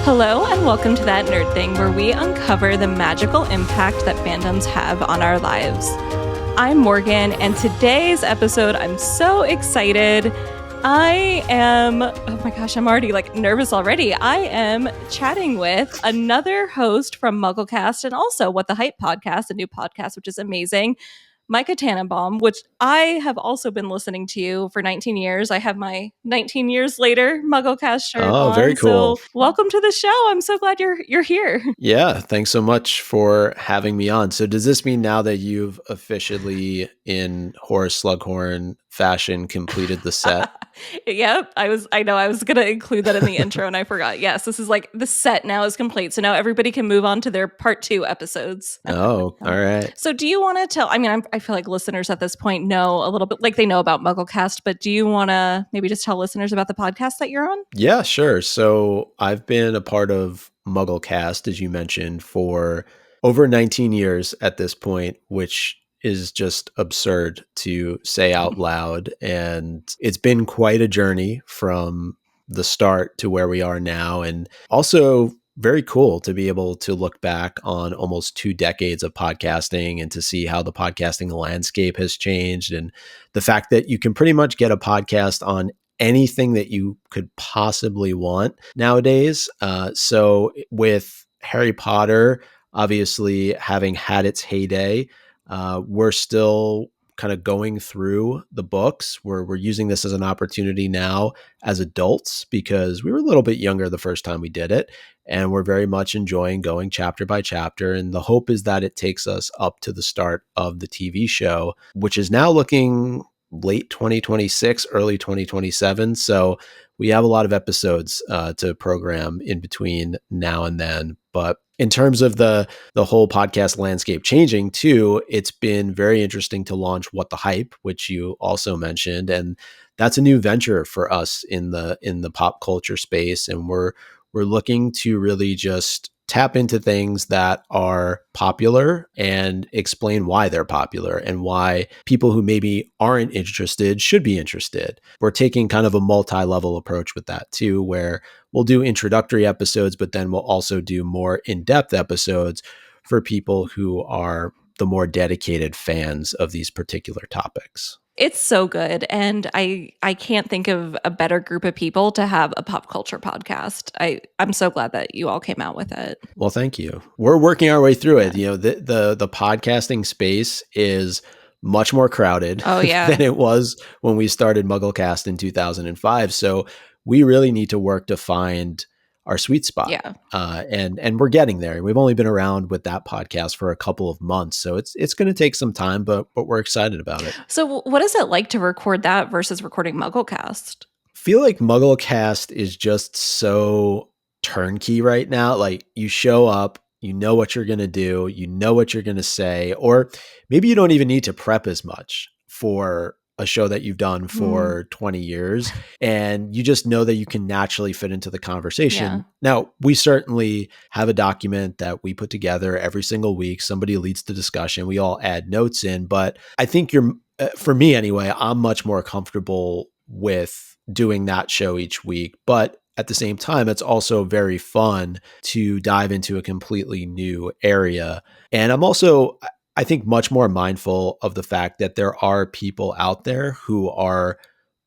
Hello and welcome to That Nerd Thing, where we uncover the magical impact that fandoms have on our lives. I'm Morgan, and today's episode, I'm so excited. Oh my gosh, I'm already nervous already. I am chatting with another host from MuggleCast and also What the Hype podcast, a new podcast, which is amazing. Micah Tannenbaum, which I have also been listening to you for 19 years. I have my 19 years later MuggleCast shirt on. Oh, very cool. So welcome to the show. I'm so glad you're here. Yeah, thanks so much for having me on. So does this mean now that you've officially, in Horace Slughorn fashion, completed the set? Yep. I know I was going to include that in the intro and I forgot. Yes, this is the set now is complete. So now everybody can move on to their part 2 episodes. Oh, all right. So do you want to tell, I feel like listeners at this point know a little bit, they know about MuggleCast, but do you want to maybe just tell listeners about the podcast that you're on? Yeah, sure. So I've been a part of MuggleCast, as you mentioned, for over 19 years at this point, which is just absurd to say out loud. And it's been quite a journey from the start to where we are now. And also very cool to be able to look back on almost 2 decades of podcasting and to see how the podcasting landscape has changed. And the fact that you can pretty much get a podcast on anything that you could possibly want nowadays. So with Harry Potter, obviously having had its heyday, we're still kind of going through the books. We're using this as an opportunity now as adults because we were a little bit younger the first time we did it. And we're very much enjoying going chapter by chapter. And the hope is that it takes us up to the start of the TV show, which is now looking late 2026, early 2027. So we have a lot of episodes to program in between now and then. But in terms of the whole podcast landscape changing too, it's been very interesting to launch What the Hype, which you also mentioned. And that's a new venture for us in the pop culture space. And we're looking to really just tap into things that are popular and explain why they're popular and why people who maybe aren't interested should be interested. We're taking kind of a multi-level approach with that too, where we'll do introductory episodes, but then we'll also do more in-depth episodes for people who are the more dedicated fans of these particular topics. It's so good. And I can't think of a better group of people to have a pop culture podcast. I'm so glad that you all came out with it. Well, thank you. We're working our way through it. You know, the podcasting space is much more crowded than it was when we started MuggleCast in 2005. So we really need to work to find our sweet spot. Yeah. And we're getting there. We've only been around with that podcast for a couple of months. So it's going to take some time, but we're excited about it. So what is it like to record that versus recording MuggleCast? I feel like MuggleCast is just so turnkey right now. Like you show up, you know what you're going to do, you know what you're going to say, or maybe you don't even need to prep as much for a show that you've done for 20 years, and you just know that you can naturally fit into the conversation. Yeah. Now, we certainly have a document that we put together every single week. Somebody leads the discussion. We all add notes in, but I think for me anyway, I'm much more comfortable with doing that show each week. But at the same time, it's also very fun to dive into a completely new area. And I'm also, I think, much more mindful of the fact that there are people out there who are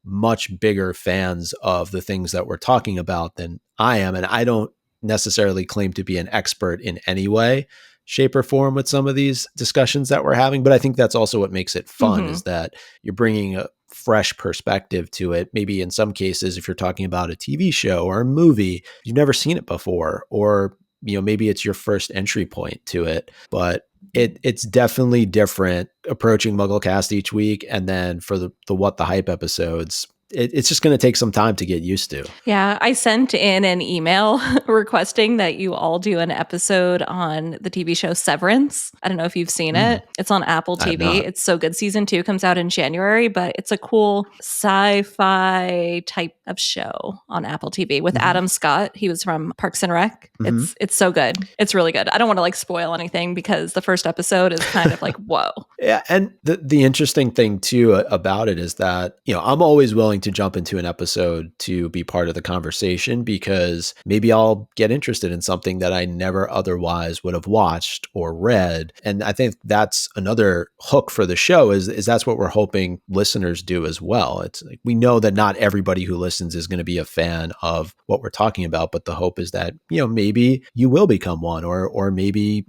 much bigger fans of the things that we're talking about than I am. And I don't necessarily claim to be an expert in any way, shape, or form with some of these discussions that we're having. But I think that's also what makes it fun, is that you're bringing a fresh perspective to it. Maybe in some cases, if you're talking about a TV show or a movie, you've never seen it before, or maybe it's your first entry point to it. But it's definitely different approaching MuggleCast each week. And then for the What the Hype episodes, it's just going to take some time to get used to. Yeah, I sent in an email requesting that you all do an episode on the TV show Severance. I don't know if you've seen it. It's on Apple TV. It's so good. Season 2 comes out in January, but it's a cool sci-fi type of show on Apple TV with Adam Scott. He was from Parks and Rec. It's so good. It's really good. I don't want to spoil anything because the first episode is kind of whoa. Yeah, and the interesting thing too about it is that I'm always willing to jump into an episode to be part of the conversation, because maybe I'll get interested in something that I never otherwise would have watched or read. And I think that's another hook for the show is that's what we're hoping listeners do as well. It's like, we know that not everybody who listens is going to be a fan of what we're talking about, but the hope is that, maybe you will become one, or maybe,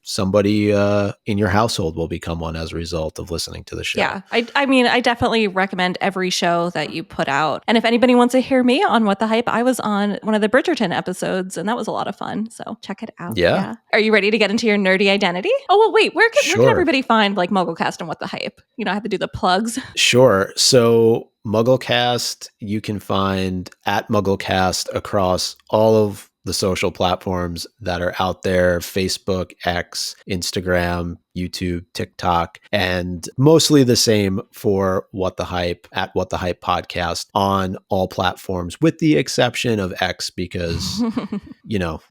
somebody in your household will become one as a result of listening to the show. Yeah. I mean, I definitely recommend every show that you put out. And if anybody wants to hear me on What the Hype, I was on one of the Bridgerton episodes, and that was a lot of fun. So check it out. Yeah. Are you ready to get into your nerdy identity? Oh, well, wait, where can Sure. everybody find like MuggleCast and What the Hype? I have to do the plugs. Sure. So MuggleCast, you can find at MuggleCast across all of the social platforms that are out there: Facebook, X, Instagram, YouTube, TikTok, and mostly the same for What the Hype at What the Hype Podcast on all platforms, with the exception of X, because,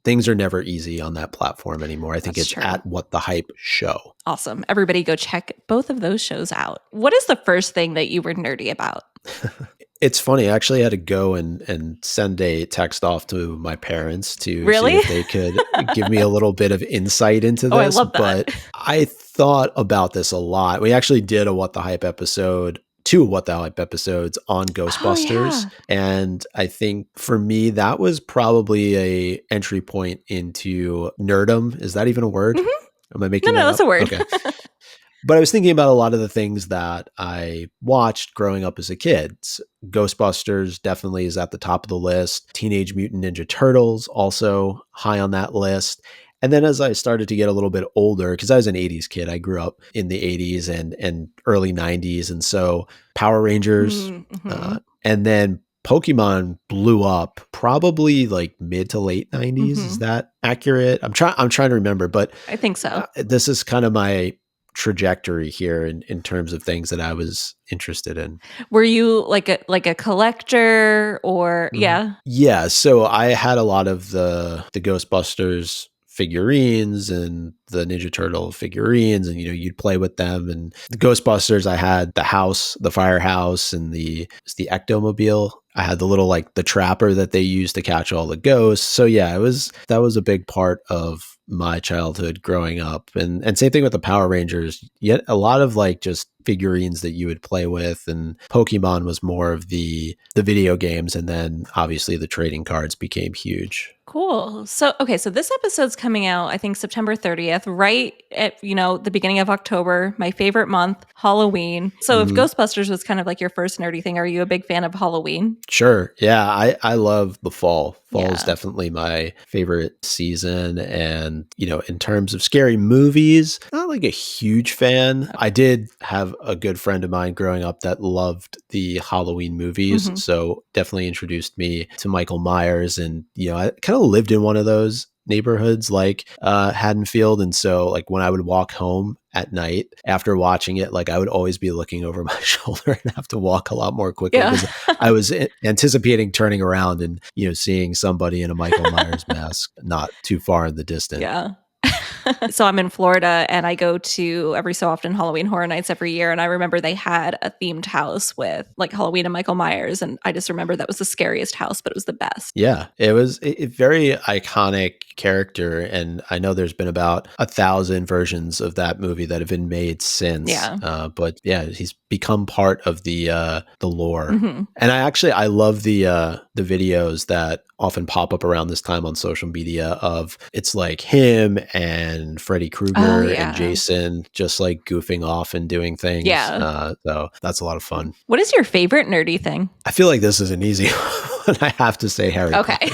things are never easy on that platform anymore. I think it's true. At What the Hype Show. Awesome. Everybody go check both of those shows out. What is the first thing that you were nerdy about? It's funny. I actually had to go and send a text off to my parents to see if they could give me a little bit of insight into this. I love that. But I thought about this a lot. We actually did a What the Hype episode, 2 What the Hype episodes on Ghostbusters. And I think for me, that was probably a entry point into nerdom. Is that even a word? Mm-hmm. Am I making that up? No, that's a word. Okay. But I was thinking about a lot of the things that I watched growing up as a kid. Ghostbusters definitely is at the top of the list. Teenage Mutant Ninja Turtles also high on that list. And then as I started to get a little bit older, because I was an 80s kid, I grew up in the 80s and early 90s. And so Power Rangers, and then Pokemon blew up probably like mid to late 90s. Is that accurate? I'm trying to remember, but I think so. This is kind of my trajectory here in terms of things that I was interested in. Were you like a collector or Yeah, so I had a lot of the Ghostbusters figurines and the Ninja Turtle figurines, and you'd play with them. And the Ghostbusters, I had the house, the firehouse, and the Ectomobile. I had the little the trapper that they used to catch all the ghosts. So yeah, that was a big part of my childhood growing up. And same thing with the Power Rangers. Yet a lot of just figurines that you would play with, and Pokemon was more of the video games, and then obviously the trading cards became huge. Cool. So this episode's coming out, I think September 30th, right at, the beginning of October, my favorite month, Halloween. So if Ghostbusters was kind of like your first nerdy thing, are you a big fan of Halloween? Sure. Yeah. I love the fall. Fall is definitely my favorite season. And, in terms of scary movies, not like a huge fan. I did have a good friend of mine growing up that loved the Halloween movies. So definitely introduced me to Michael Myers. And, I kind of lived in one of those neighborhoods like Haddonfield. And so when I would walk home at night after watching it, I would always be looking over my shoulder and have to walk a lot more quickly because I was anticipating turning around and, seeing somebody in a Michael Myers mask not too far in the distance. Yeah. So I'm in Florida, and I go to every so often Halloween Horror Nights every year. And I remember they had a themed house with Halloween and Michael Myers. And I just remember that was the scariest house, but it was the best. Yeah, it was a very iconic character. And I know there's been about 1,000 versions of that movie that have been made since. Yeah. But yeah, he's become part of the lore. And I love the videos that often pop up around this time on social media of it's him and Freddy Krueger and Jason just goofing off and doing things. Yeah. So that's a lot of fun. What is your favorite nerdy thing? I feel like this is an easy one. I have to say Harry Potter.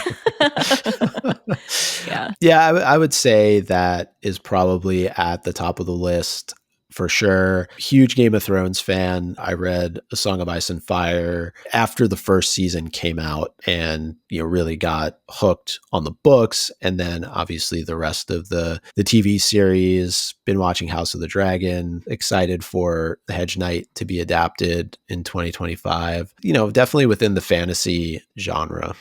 Yeah, I would say that is probably at the top of the list. For sure. Huge Game of Thrones fan. I read A Song of Ice and Fire after the first season came out and, really got hooked on the books. And then obviously the rest of the TV series, been watching House of the Dragon, excited for The Hedge Knight to be adapted in 2025. Definitely within the fantasy genre.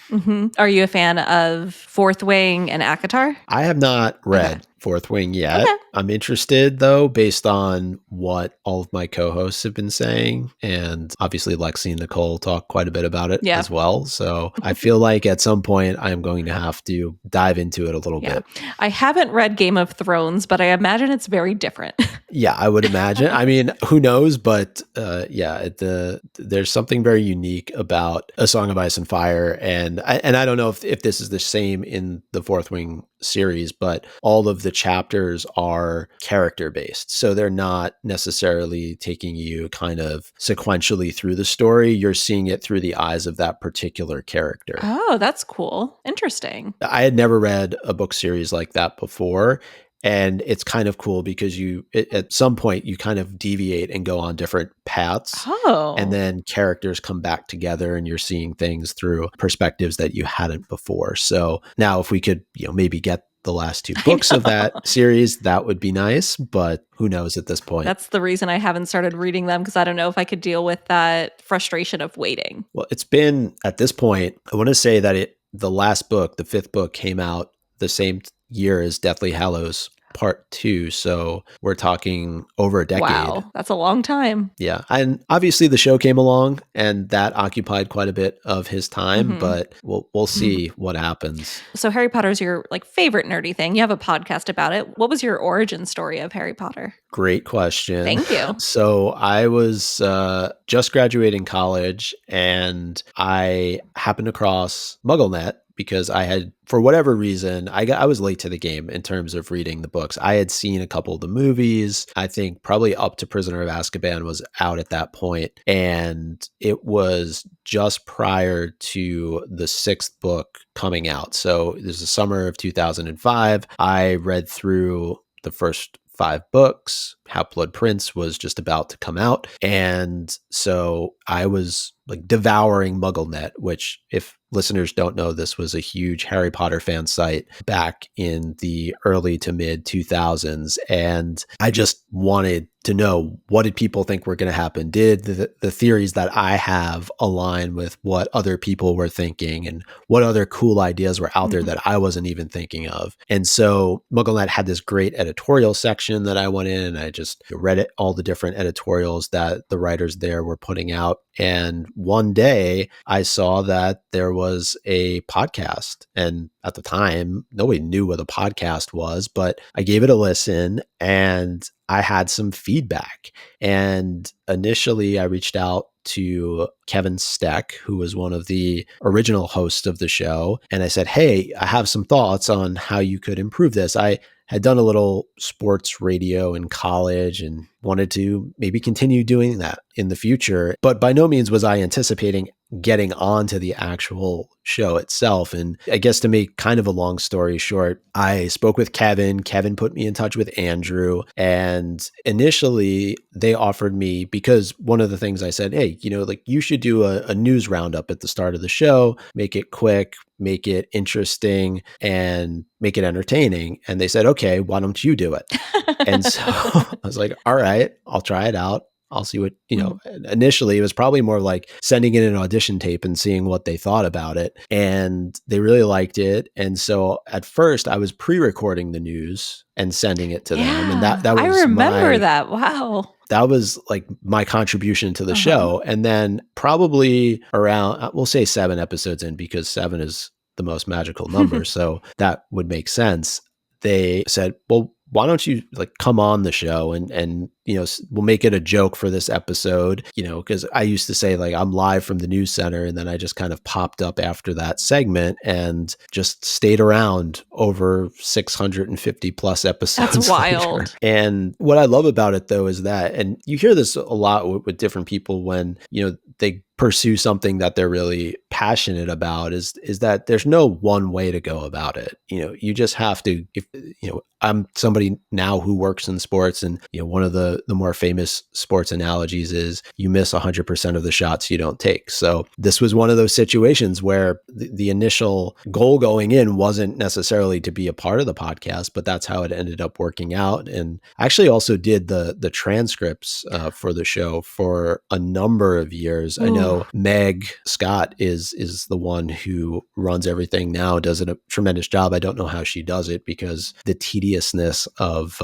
Are you a fan of Fourth Wing and ACOTAR? I have not read Fourth Wing yet. Okay. I'm interested, though, based on what all of my co-hosts have been saying. And obviously, Lexi and Nicole talk quite a bit about it Yeah. as well. So I feel like at some point, I'm going to have to dive into it a little bit. I haven't read Game of Thrones, but I imagine it's very different. Yeah, I would imagine. I mean, who knows? But there's something very unique about A Song of Ice and Fire. And I don't know if this is the same in the Fourth Wing series, but all of the chapters are character based. So they're not necessarily taking you kind of sequentially through the story. You're seeing it through the eyes of that particular character. Oh, that's cool. Interesting. I had never read a book series like that before. And it's kind of cool because at some point you kind of deviate and go on different paths. Oh. And then characters come back together and you're seeing things through perspectives that you hadn't before. So now if we could, maybe get the last 2 books of that series, that would be nice, but who knows at this point. That's the reason I haven't started reading them, because I don't know if I could deal with that frustration of waiting. Well, it's been, at this point, I want to say that the last book, the 5th book, came out the same year as Deathly Hallows Part 2. So we're talking over a decade. Wow, that's a long time. Yeah. And obviously the show came along and that occupied quite a bit of his time, but we'll see what happens. So Harry Potter's your favorite nerdy thing. You have a podcast about it. What was your origin story of Harry Potter? Great question. Thank you. So I was just graduating college and I happened across MuggleNet because I had, for whatever reason, I was late to the game in terms of reading the books. I had seen a couple of the movies. I think probably up to Prisoner of Azkaban was out at that point. And it was just prior to the 6th book coming out. So it was the summer of 2005. I read through the first 5 books. Half-Blood Prince was just about to come out. And so I was devouring MuggleNet, which, if listeners don't know, this was a huge Harry Potter fan site back in the early to mid 2000s. And I just wanted to know, what did people think were going to happen? Did the theories that I have align with what other people were thinking, and what other cool ideas were out there that I wasn't even thinking of? And so MuggleNet had this great editorial section that I went in, and I just read all the different editorials that the writers there were putting out. And one day I saw that there was a podcast, and at the time, nobody knew what a podcast was, but I gave it a listen and I had some feedback. And initially I reached out to Kevin Steck, who was one of the original hosts of the show. And I said, hey, I have some thoughts on how you could improve this. I had done a little sports radio in college and wanted to maybe continue doing that in the future. But by no means was I anticipating getting onto the actual show itself. And I guess, to make kind of a long story short, I spoke with Kevin. Kevin put me in touch with Andrew. And initially they offered me, because one of the things I said, hey, you should do a news roundup at the start of the show, make it quick, make it interesting, and make it entertaining. And they said, okay, why don't you do it? And so I was like, all right, I'll try it out. I'll see what, initially it was probably more like sending in an audition tape and seeing what they thought about it. And they really liked it. And so at first I was pre-recording the news and sending it to them. And that was, I remember that. Wow. That was my contribution to the show. And then probably around, we'll say 7 episodes in, because 7 is the most magical number. So that would make sense. They said, well, why don't you come on the show and we'll make it a joke for this episode, because I used to say I'm live from the news center, and then I just kind of popped up after that segment and just stayed around over 650 plus episodes. That's wild. Later. And what I love about it, though, is that, and you hear this a lot with different people when, they pursue something that they're really passionate about, is that there's no one way to go about it. You just have to, I'm somebody now who works in sports, and one of the more famous sports analogies is you miss 100% of the shots you don't take. So this was one of those situations where the initial goal going in wasn't necessarily to be a part of the podcast, but that's how it ended up working out. And I actually also did the transcripts for the show for a number of years. creators. I know Meg Scott is the one who runs everything now, does a tremendous job. I don't know how she does it because the tediousness of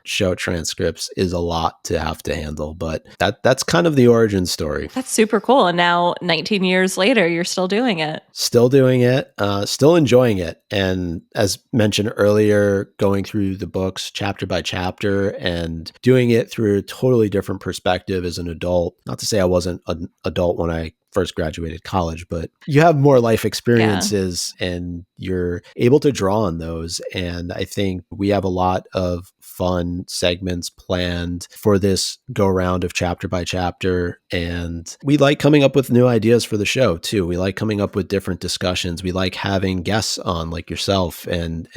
show transcripts is a lot to have to handle. But that's kind of the origin story. That's super cool. And now 19 years later, you're still doing it. Still doing it, still enjoying it. And as mentioned earlier, going through the books chapter by chapter and doing it through a totally different perspective as an adult. Not to say I wasn't an adult when I first graduated college, but you have more life experiences and you're able to draw on those. And I think we have a lot of fun segments planned for this go round of chapter by chapter. And we like coming up with new ideas for the show too. We like coming up with different discussions. We like having guests on like yourself and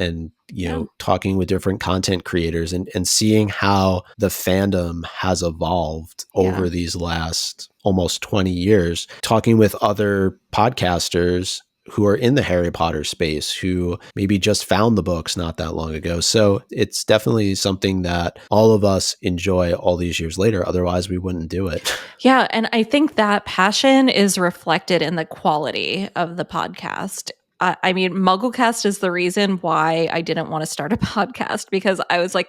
you know, talking with different content creators and seeing how the fandom has evolved over these last almost 20 years, talking with other podcasters who are in the Harry Potter space, who maybe just found the books not that long ago. So it's definitely something that all of us enjoy all these years later. Otherwise, we wouldn't do it. Yeah. And I think that passion is reflected in the quality of the podcast. I mean, MuggleCast is the reason why I didn't want to start a podcast, because I was like,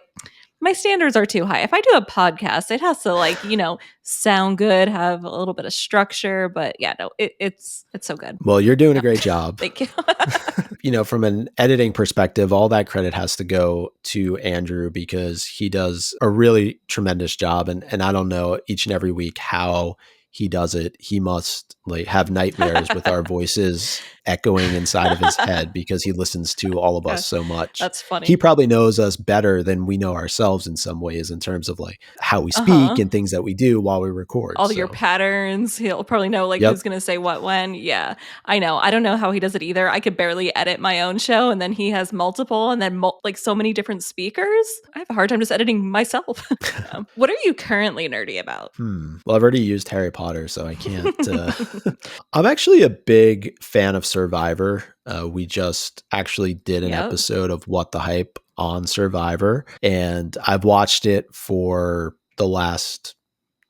my standards are too high. If I do a podcast, it has to, like, you know, sound good, have a little bit of structure. But yeah, no, it's so good. Well, you're doing a great job. Thank you. You know, from an editing perspective, all that credit has to go to Andrew because he does a really tremendous job. And I don't know each and every week how he does it. He must like have nightmares with our voices echoing inside of his head because he listens to all of us so much. That's funny. He probably knows us better than we know ourselves in some ways in terms of like how we speak and things that we do while we record. All your patterns. He'll probably know like who's going to say what when. Yeah, I know. I don't know how he does it either. I could barely edit my own show, and then he has multiple, and then like so many different speakers. I have a hard time just editing myself. What are you currently nerdy about? Well, I've already used Harry Potter, so I can't. I'm actually a big fan of Survivor. We just actually did an episode of What the Hype on Survivor, and I've watched it for the last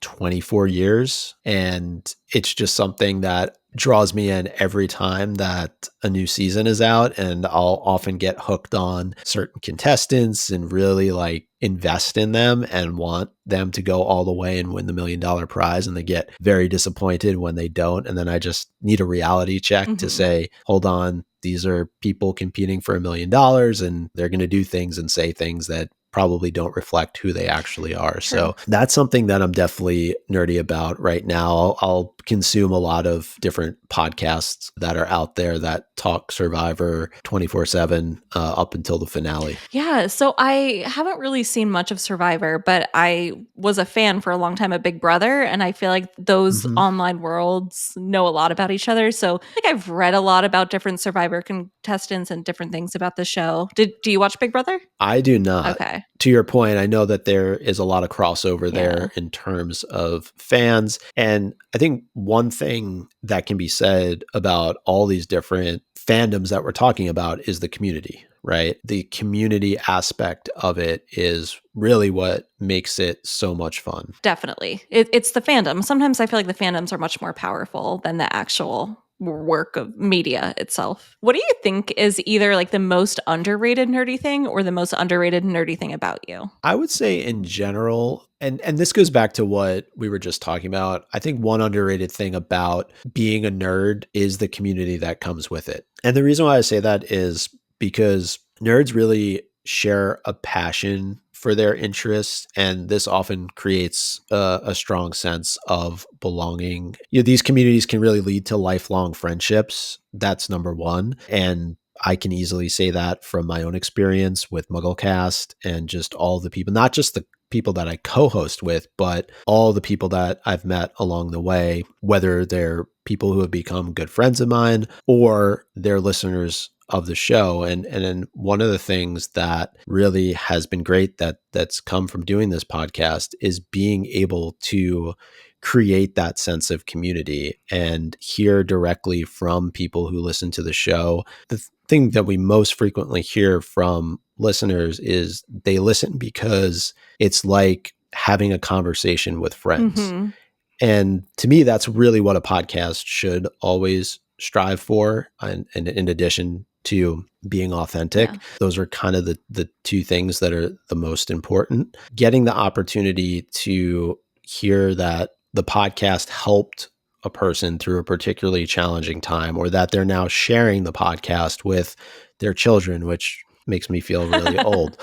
24 years, and it's just something that draws me in every time that a new season is out, and I'll often get hooked on certain contestants and really like invest in them and want them to go all the way and win the $1 million prize, and they get very disappointed when they don't. And then I just need a reality check to say, hold on, these are people competing for $1 million and they're going to do things and say things that probably don't reflect who they actually are. Sure. So that's something that I'm definitely nerdy about right now. I'll consume a lot of different podcasts that are out there that talk Survivor 24/7 up until the finale. Yeah. So I haven't really seen much of Survivor, but I was a fan for a long time of Big Brother. And I feel like those online worlds know a lot about each other. So I think I've read a lot about different Survivor contestants and different things about the show. Do you watch Big Brother? I do not. Okay. To your point, I know that there is a lot of crossover there in terms of fans. And I think one thing that can be said about all these different fandoms that we're talking about is the community, right? The community aspect of it is really what makes it so much fun. Definitely. It's the fandom. Sometimes I feel like the fandoms are much more powerful than the actual work of media itself. What do you think is either like the most underrated nerdy thing or the most underrated nerdy thing about you? I would say in general, and this goes back to what we were just talking about, I think one underrated thing about being a nerd is the community that comes with it. And the reason why I say that is because nerds really share a passion for their interests, and this often creates a strong sense of belonging. You know, these communities can really lead to lifelong friendships. That's number one. And I can easily say that from my own experience with MuggleCast and just all the people, not just the people that I co-host with, but all the people that I've met along the way, whether they're people who have become good friends of mine or they're listeners of the show. And then one of the things that really has been great that's come from doing this podcast is being able to create that sense of community and hear directly from people who listen to the show. The thing that we most frequently hear from listeners is they listen because it's like having a conversation with friends. And to me, that's really what a podcast should always strive for. And in addition to being authentic, those are kind of the two things that are the most important. Getting the opportunity to hear that the podcast helped a person through a particularly challenging time, or that they're now sharing the podcast with their children, which makes me feel really old.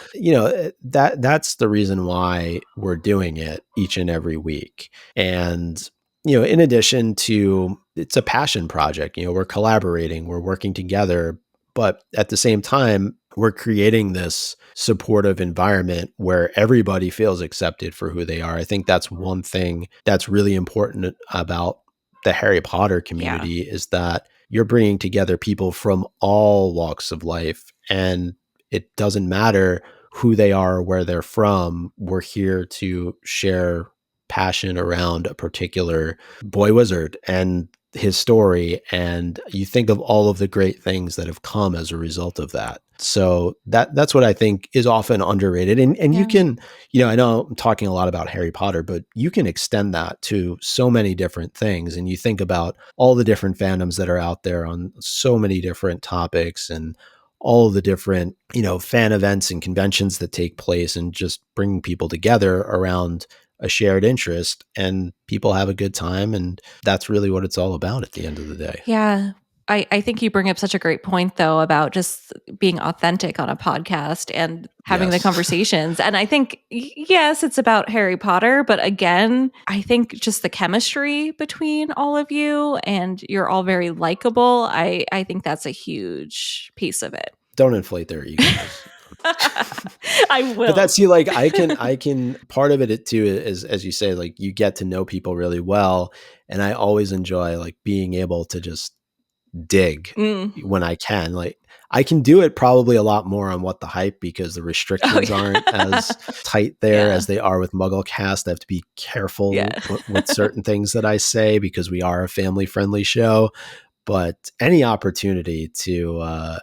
That's the reason why we're doing it each and every week. And in addition to, it's a passion project, we're collaborating, we're working together, but at the same time, we're creating this supportive environment where everybody feels accepted for who they are. I think that's one thing that's really important about the Harry Potter community, is that you're bringing together people from all walks of life, and it doesn't matter who they are or where they're from. We're here to share passion around a particular boy wizard and his story, and you think of all of the great things that have come as a result of that. So that's what I think is often underrated. And you can, I know I'm talking a lot about Harry Potter, but you can extend that to so many different things. And you think about all the different fandoms that are out there on so many different topics, and all of the different, fan events and conventions that take place, and just bringing people together around a shared interest, and people have a good time. And that's really what it's all about at the end of the day. Yeah. I think you bring up such a great point, though, about just being authentic on a podcast and having the conversations. And I think, yes, it's about Harry Potter, but again, I think just the chemistry between all of you, and you're all very likable. I think that's a huge piece of it. Don't inflate their egos. I will. But that's I can part of it too is, as you say, like, you get to know people really well. And I always enjoy being able to just dig when I can. I can do it probably a lot more on What the Hype, because the restrictions aren't as tight there as they are with MuggleCast. I have to be careful with certain things that I say, because we are a family friendly show. But any opportunity to,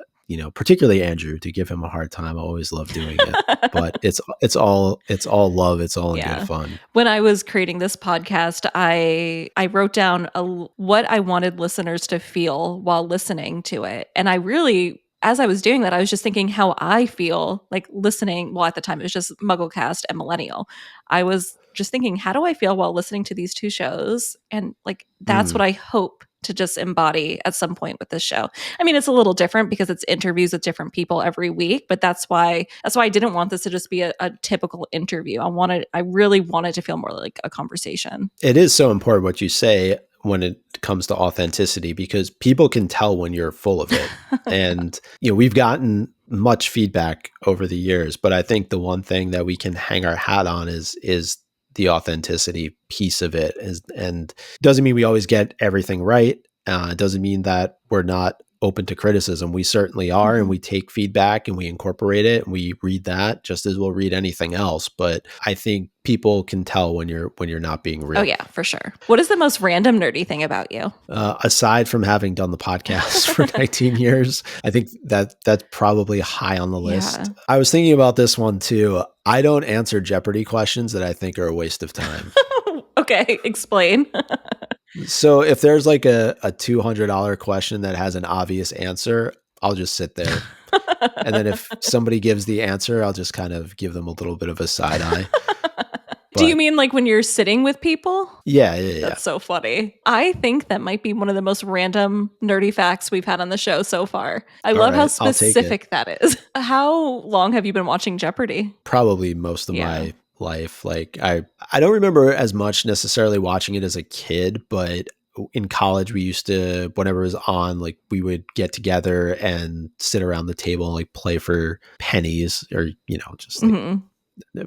particularly Andrew, to give him a hard time, I always love doing it. But it's all love. It's all in good fun. When I was creating this podcast, I wrote down what I wanted listeners to feel while listening to it. And I really, as I was doing that, I was just thinking how I feel listening. Well, at the time, it was just MuggleCast and Millennial. I was just thinking, how do I feel while listening to these two shows? And that's what I hope to just embody at some point with this show. I mean, it's a little different because it's interviews with different people every week, but that's why I didn't want this to just be a typical interview. I really wanted to feel more like a conversation. It is so important what you say when it comes to authenticity, because people can tell when you're full of it. And, we've gotten much feedback over the years, but I think the one thing that we can hang our hat on is the authenticity piece of it. And doesn't mean we always get everything right. It doesn't mean that we're not open to criticism. We certainly are, and we take feedback and we incorporate it, and we read that just as we'll read anything else. But I think people can tell when you're not being real. Oh yeah, for sure. What is the most random nerdy thing about you? Aside from having done the podcast for 19 years, I think that's probably high on the list. Yeah. I was thinking about this one too. I don't answer Jeopardy questions that I think are a waste of time. Okay, explain. So if there's a $200 question that has an obvious answer, I'll just sit there. And then if somebody gives the answer, I'll just kind of give them a little bit of a side eye. Do you mean when you're sitting with people? Yeah. That's so funny. I think that might be one of the most random nerdy facts we've had on the show so far. I love how specific that is. How long have you been watching Jeopardy? Probably most of my life. I don't remember as much necessarily watching it as a kid, but in college we used to, whenever it was on, we would get together and sit around the table and play for pennies, or just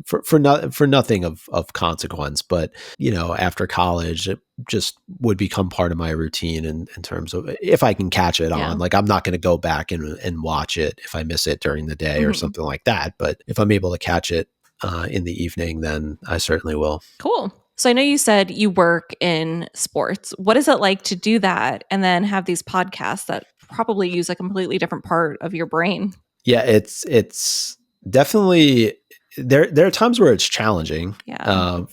for nothing of consequence. But after college, it just would become part of my routine in terms of, if I can catch it on, I'm not going to go back and watch it if I miss it during the day or something like that. But if I'm able to catch it in the evening, then I certainly will. Cool. So I know you said you work in sports. What is it like to do that and then have these podcasts that probably use a completely different part of your brain? Yeah, it's definitely, there are times where it's challenging,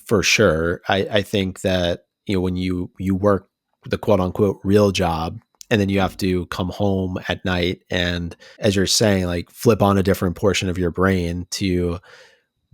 for sure. I think that, when you work the quote unquote real job, and then you have to come home at night and, as you're saying, like flip on a different portion of your brain to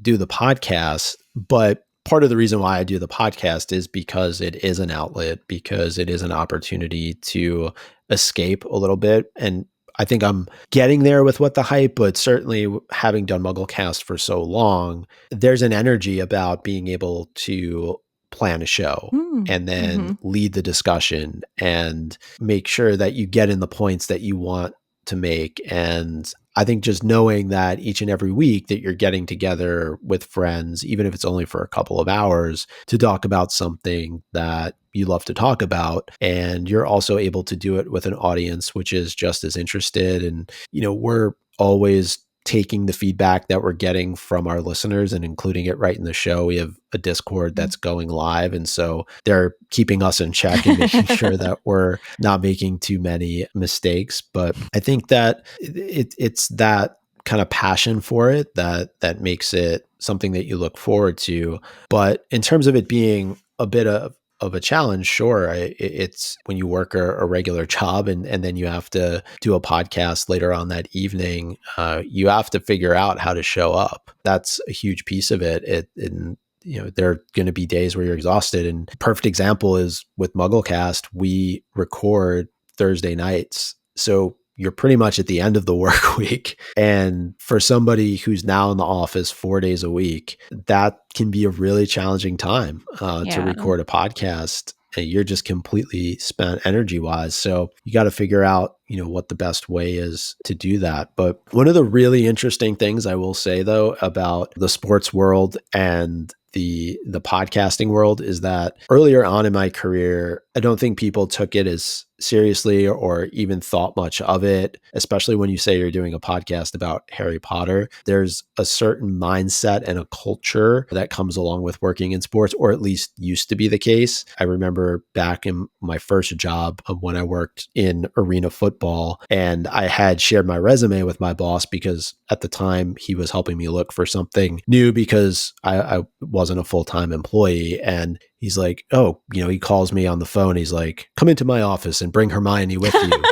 do the podcast. But part of the reason why I do the podcast is because it is an outlet, because it is an opportunity to escape a little bit. And I think I'm getting there with What the Hype, but certainly having done MuggleCast for so long, there's an energy about being able to plan a show and then lead the discussion and make sure that you get in the points that you want to make. And I think just knowing that each and every week that you're getting together with friends, even if it's only for a couple of hours, to talk about something that you love to talk about, and you're also able to do it with an audience which is just as interested. And, we're always taking the feedback that we're getting from our listeners and including it right in the show. We have a Discord that's going live. And so they're keeping us in check and making sure that we're not making too many mistakes. But I think that it's that kind of passion for it that makes it something that you look forward to. But in terms of it being a bit of a challenge, sure. It's when you work a regular job and then you have to do a podcast later on that evening, you have to figure out how to show up. That's a huge piece of it. There are going to be days where you're exhausted. And perfect example is with MuggleCast, we record Thursday nights. So you're pretty much at the end of the work week. And for somebody who's now in the office 4 days a week, that can be a really challenging time to record a podcast. And you're just completely spent energy wise. So you got to figure out, what the best way is to do that. But one of the really interesting things I will say, though, about the sports world and the podcasting world is that earlier on in my career, I don't think people took it as seriously or even thought much of it, especially when you say you're doing a podcast about Harry Potter. There's a certain mindset and a culture that comes along with working in sports, or at least used to be the case. I remember back in my first job when I worked in arena football, and I had shared my resume with my boss because at the time he was helping me look for something new because I wasn't a full-time employee. And he's like, he calls me on the phone. He's like, come into my office and bring Hermione with you.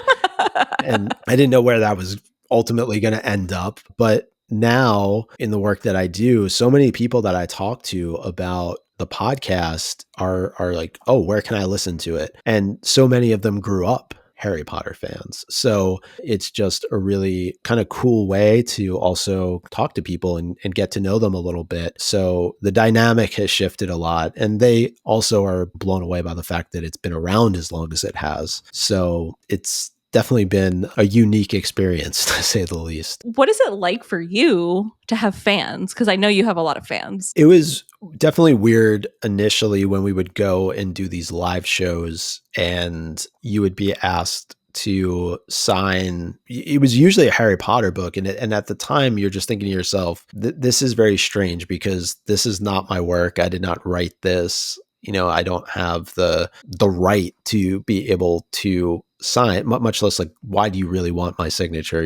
And I didn't know where that was ultimately going to end up. But now in the work that I do, so many people that I talk to about the podcast are like, oh, where can I listen to it? And so many of them grew up Harry Potter fans. So it's just a really kind of cool way to also talk to people and get to know them a little bit. So the dynamic has shifted a lot, and they also are blown away by the fact that it's been around as long as it has. So it's definitely been a unique experience, to say the least. What is it like for you to have fans? Because I know you have a lot of fans. It was definitely weird initially when we would go and do these live shows and you would be asked to sign. It was usually a Harry Potter book. And at the time, you're just thinking to yourself, this is very strange because this is not my work. I did not write this. I don't have the right to be able to sign, much less like, why do you really want my signature?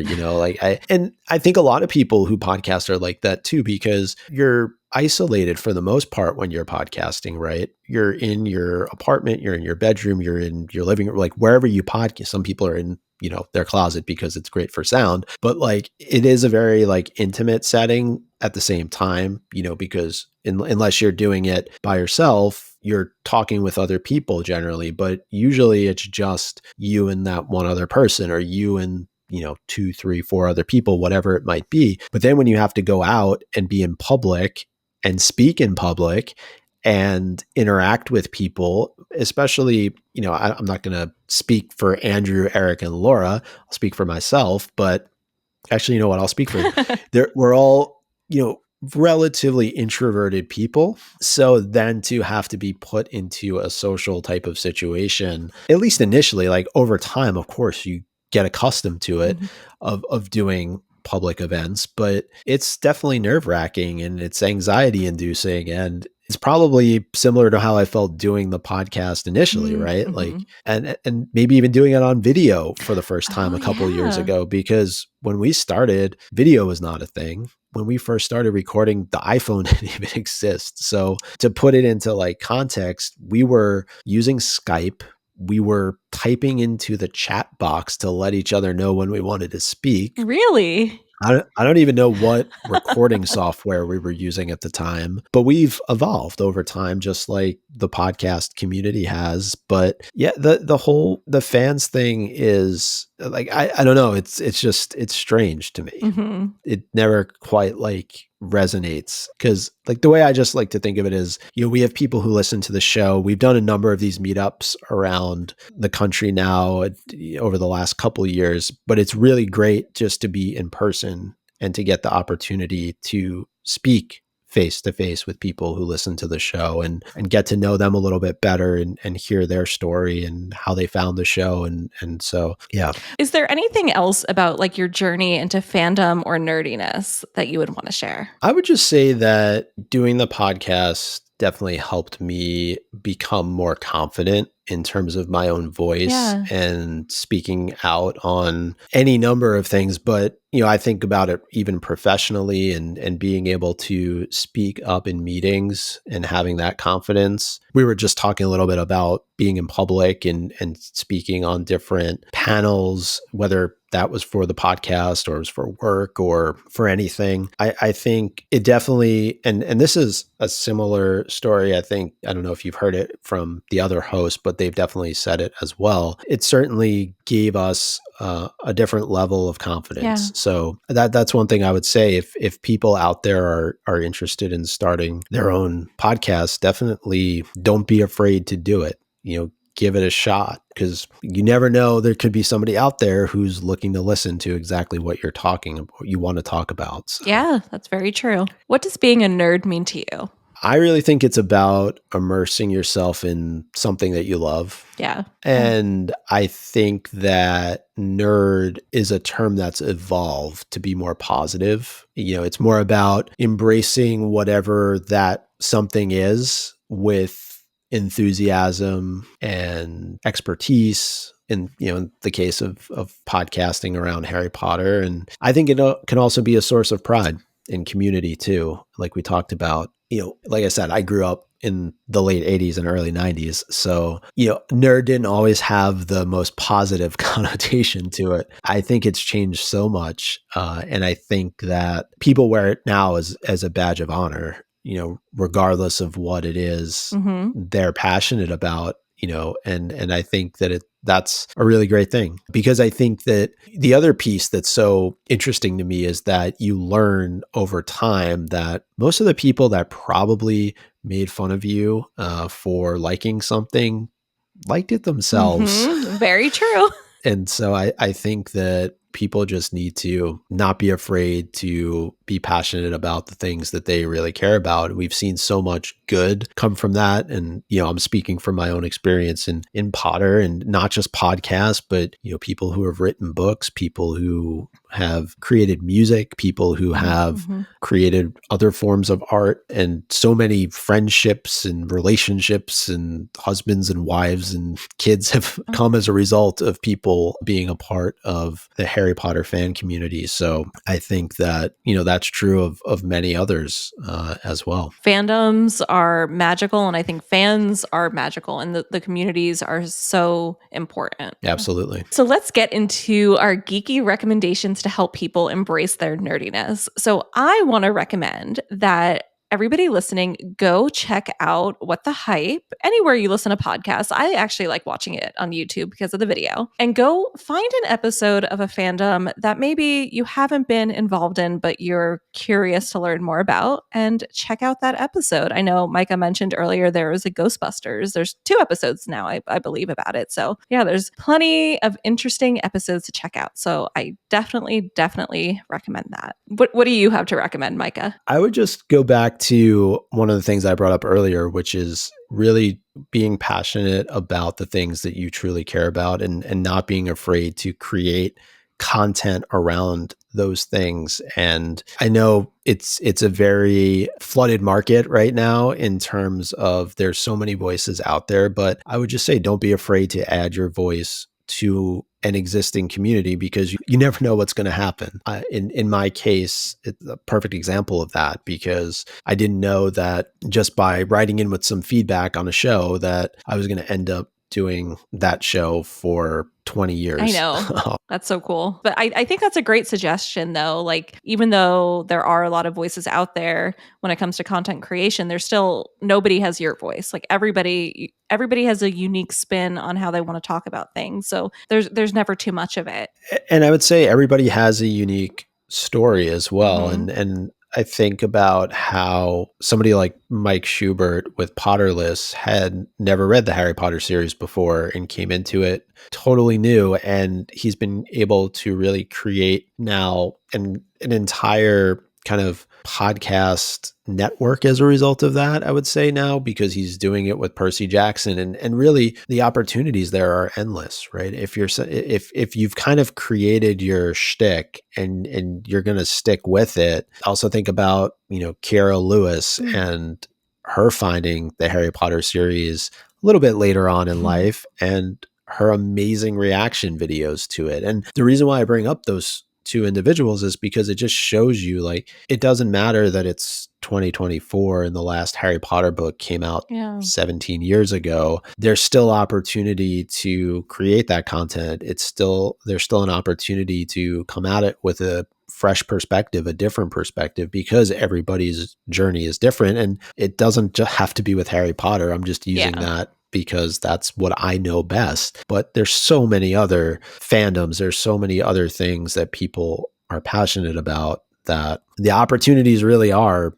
And I think a lot of people who podcast are like that too, because you're isolated for the most part when you're podcasting, right? You're in your apartment, you're in your bedroom, you're in your living room, like wherever you podcast. Some people are in, their closet because it's great for sound, but like it is a very like intimate setting at the same time, because unless you're doing it by yourself, you're talking with other people generally, but usually it's just you and that one other person, or you and 2, 3, 4 other people, whatever it might be. But then when you have to go out and be in public and speak in public and interact with people, especially, I'm not going to speak for Andrew, Eric, and Laura. I'll speak for myself, but actually, you know what? I'll speak for we're all, relatively introverted people. So then to have to be put into a social type of situation, at least initially, like over time, of course, you get accustomed to it of doing public events, but it's definitely nerve-wracking and it's anxiety inducing. And it's probably similar to how I felt doing the podcast initially, right? Mm-hmm. Like, and maybe even doing it on video for the first time Oh, a couple of years yeah. ago, because when we started, video was not a thing. When we first started recording, the iPhone didn't even exist. So to put it into like context, we were using Skype. We were typing into the chat box to let each other know when we wanted to speak. Really? I don't even know what recording software we were using at the time, but we've evolved over time, just like the podcast community has. But yeah, the fans thing is like, I don't know. It's strange to me. Mm-hmm. It never quite like resonates, because like the way I just like to think of it is, we have people who listen to the show. We've done a number of these meetups around the country now over the last couple of years, but it's really great just to be in person and to get the opportunity to speak face to face with people who listen to the show, and get to know them a little bit better, and hear their story and how they found the show. And so, yeah. Is there anything else about like your journey into fandom or nerdiness that you would want to share? I would just say that doing the podcast definitely helped me become more confident in terms of my own voice Yeah. and speaking out on any number of things. But, I think about it even professionally, and being able to speak up in meetings and having that confidence. We were just talking a little bit about being in public and speaking on different panels, whether that was for the podcast or it was for work or for anything. I think it definitely, and this is a similar story. I don't know if you've heard it from the other hosts, but they've definitely said it as well. It certainly gave us a different level of confidence. Yeah. So that's one thing I would say. If people out there are interested in starting their own podcast, definitely don't be afraid to do it. Give it a shot, because you never know, there could be somebody out there who's looking to listen to exactly what you're talking about, what you want to talk about. So. Yeah, that's very true. What does being a nerd mean to you? I really think it's about immersing yourself in something that you love. Yeah. And I think that nerd is a term that's evolved to be more positive. It's more about embracing whatever that something is with enthusiasm and expertise, in the case of podcasting around Harry Potter. And I think it can also be a source of pride in community too. Like we talked about, like I said, I grew up in the late 80s and early 90s. So, nerd didn't always have the most positive connotation to it. I think it's changed so much. And I think that people wear it now as a badge of honor, regardless of what it is Mm-hmm. they're passionate about, and I think that that's a really great thing, because I think that the other piece that's so interesting to me is that you learn over time that most of the people that probably made fun of you for liking something liked it themselves. Mm-hmm. Very true. And so I think that people just need to not be afraid to be passionate about the things that they really care about. We've seen so much good come from that. And, I'm speaking from my own experience in Potter, and not just podcasts, but, people who have written books, people who have created music, people who have created other forms of art, and so many friendships and relationships and husbands and wives and kids have come as a result of people being a part of the Harry Potter fan community. So I think that, that's true of many others as well. Fandoms are magical, and I think fans are magical, and the communities are so important. Absolutely. So let's get into our geeky recommendations to help people embrace their nerdiness. So I want to recommend that everybody listening go check out What the Hype anywhere you listen to podcasts. I actually like watching it on YouTube because of the video. And go find an episode of a fandom that maybe you haven't been involved in, but you're curious to learn more about, and check out that episode. I know Micah mentioned earlier there was a Ghostbusters. There's 2 episodes now, I believe, about it. So yeah, there's plenty of interesting episodes to check out. So I definitely recommend that. What do you have to recommend, Micah? I would just go back to one of the things I brought up earlier, which is really being passionate about the things that you truly care about, and not being afraid to create content around those things. And I know it's a very flooded market right now in terms of there's so many voices out there, but I would just say don't be afraid to add your voice to an existing community, because you never know what's going to happen. In my case, it's a perfect example of that, because I didn't know that just by writing in with some feedback on a show that I was going to end up doing that show for 20 years. I know. That's so cool. But I think that's a great suggestion, though. Like, even though there are a lot of voices out there when it comes to content creation, there's still nobody has your voice. Like, everybody has a unique spin on how they want to talk about things. So there's never too much of it. And I would say everybody has a unique story as well. Mhm. And I think about how somebody like Mike Schubert with Potterless had never read the Harry Potter series before and came into it totally new. And he's been able to really create now an entire kind of podcast network as a result of that, I would say now, because he's doing it with Percy Jackson, and really the opportunities there are endless, right? If you've kind of created your shtick and you're going to stick with it. Also think about, Kiara Lewis and her finding the Harry Potter series a little bit later on in life, and her amazing reaction videos to it. And the reason why I bring up those two individuals is because it just shows you, like, it doesn't matter that it's 2024 and the last Harry Potter book came out 17 years ago. There's still opportunity to create that content. There's still an opportunity to come at it with a fresh perspective, a different perspective, because everybody's journey is different. And it doesn't just have to be with Harry Potter. I'm just using that because that's what I know best. But there's so many other fandoms. There's so many other things that people are passionate about, that the opportunities really are,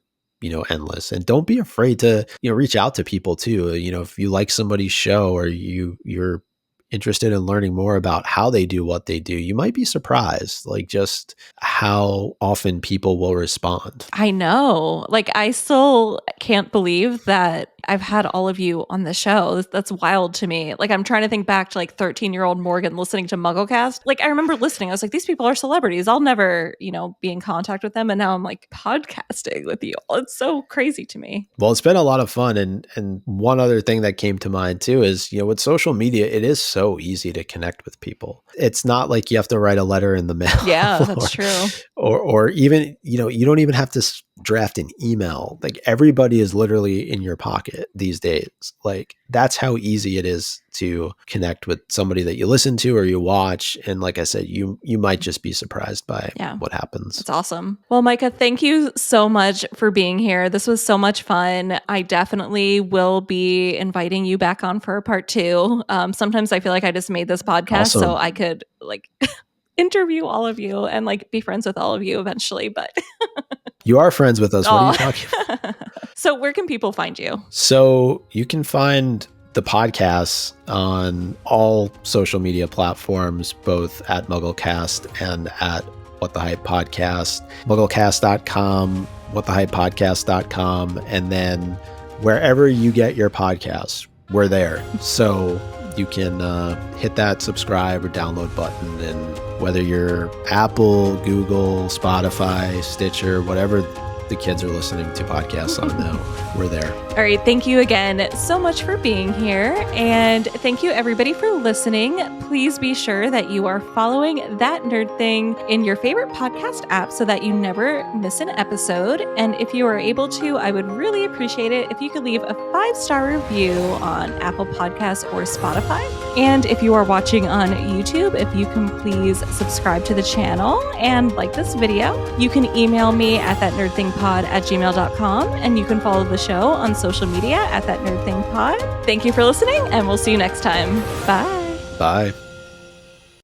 endless. And don't be afraid to, reach out to people too. If you like somebody's show, or you're interested in learning more about how they do what they do, you might be surprised, like, just how often people will respond. I know. Like, I still can't believe that I've had all of you on the show. That's wild to me. Like, I'm trying to think back to, like, 13-year-old Morgan listening to MuggleCast. Like, I remember listening. I was like, these people are celebrities. I'll never, be in contact with them. And now I'm like podcasting with you. It's so crazy to me. Well, it's been a lot of fun. And one other thing that came to mind too is, with social media, it is so easy to connect with people. It's not like you have to write a letter in the mail. Yeah, that's true. Or even, you don't even have to draft an email. Like, everybody is literally in your pocket these days. Like, that's how easy it is to connect with somebody that you listen to or you watch. And like I said, you might just be surprised by what happens. That's awesome. Well, Micah, thank you so much for being here. This was so much fun. I definitely will be inviting you back on for a part 2. Sometimes I feel like I just made this podcast so I could, like, interview all of you and, like, be friends with all of you eventually, but you are friends with us. What are you talking about? So where can people find you? So you can find the podcast on all social media platforms, both at MuggleCast and at What the Hype Podcast, MuggleCast.com, WhatTheHypePodcast.com, and then wherever you get your podcasts, we're there. So you can hit that subscribe or download button, and whether you're Apple, Google, Spotify, Stitcher, whatever the kids are listening to podcasts on now, we're there. All right. Thank you again so much for being here. And thank you, everybody, for listening. Please be sure that you are following That Nerd Thing in your favorite podcast app so that you never miss an episode. And if you are able to, I would really appreciate it if you could leave a 5-star review on Apple Podcasts or Spotify. And if you are watching on YouTube, if you can please subscribe to the channel and like this video. You can email me at thatnerdthingpod@gmail.com, and you can follow the show on social media at thatnerdthingpod. Thank you for listening, and we'll see you next time. Bye. Bye.